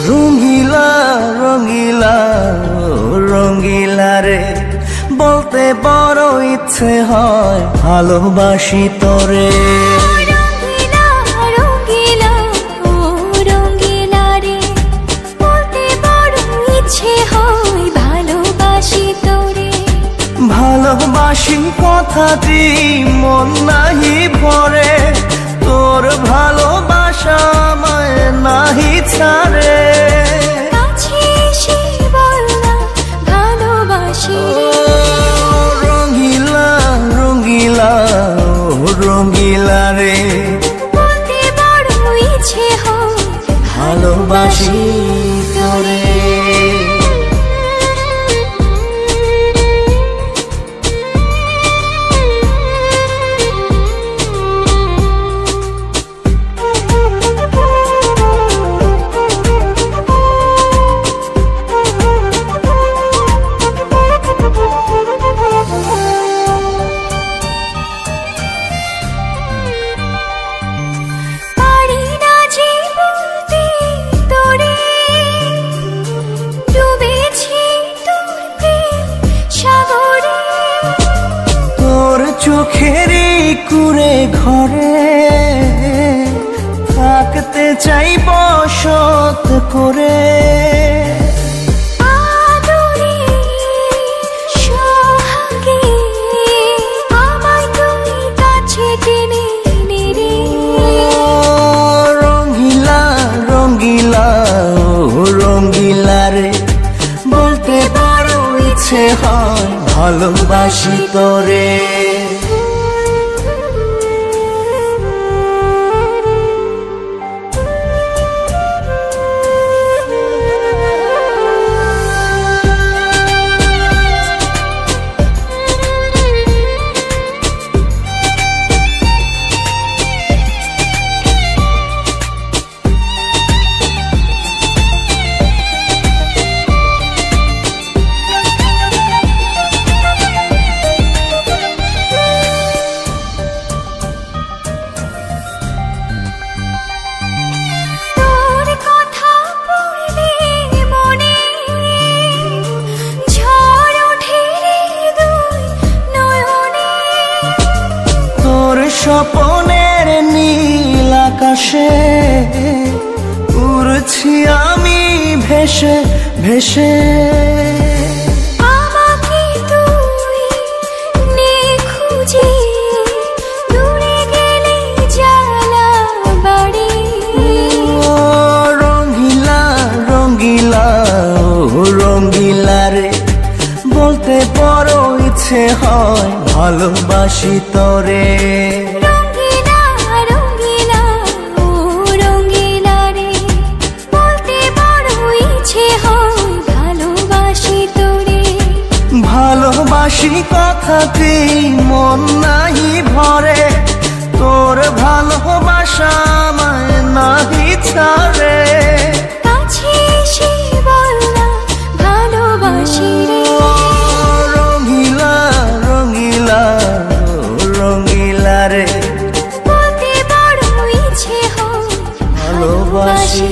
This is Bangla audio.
রঙিলা রঙিলা রঙিলা রে বলতে বড় ইচ্ছে হয় ভালোবাসি তোরে। রঙিলা রঙিলা রঙিলা রে বলতে বড় ইচ্ছে হয় ভালোবাসি তোরে। ভালোবাসি কথাটি মন নাহি ভরে, তোর ভালোবাসা আমায় নাহি ছাড়ে। কাছে এসে বল না ভালোবাসি রঙিলা রঙিলা রঙিলা রে বলতে বড় ইচ্ছে হয় ভালোবাসি তোরে। চোখেরই কুড়ে ঘরে থাকতে চাই বসত করে। আদরে সোহাগে আমায় তুই কাছে টেনে নে রে। রঙিলা রঙিলা রঙিলা রে বলতে বড় ইচ্ছে হয় ভালোবাসি তোরে। স্বপনের নীল আকাশে উড়ছি আমি ভেসে ভেসে। আমাকে তুই নে খুঁজে দূরে গেলে জ্বালা বাড়ে। রঙিলা রঙিলা রঙিলা রে বলতে বড় ইচ্ছে হয় ভালোবাসি তোরে। রঙিলা রঙিলা রঙিলা রে বলতে বড় ইচ্ছে হয় ভালোবাসি তোরে। ভালোবাসি কথাটি মন নাহি ভরে, তোর ভালোবাসা আমায় নাহি ছাড়ে। কাছে এসে বল না ভালোবাসি রে। রঙিলা রঙিলা রঙিলা রে বলতে বড় ইচ্ছে হয় ভালোবাসি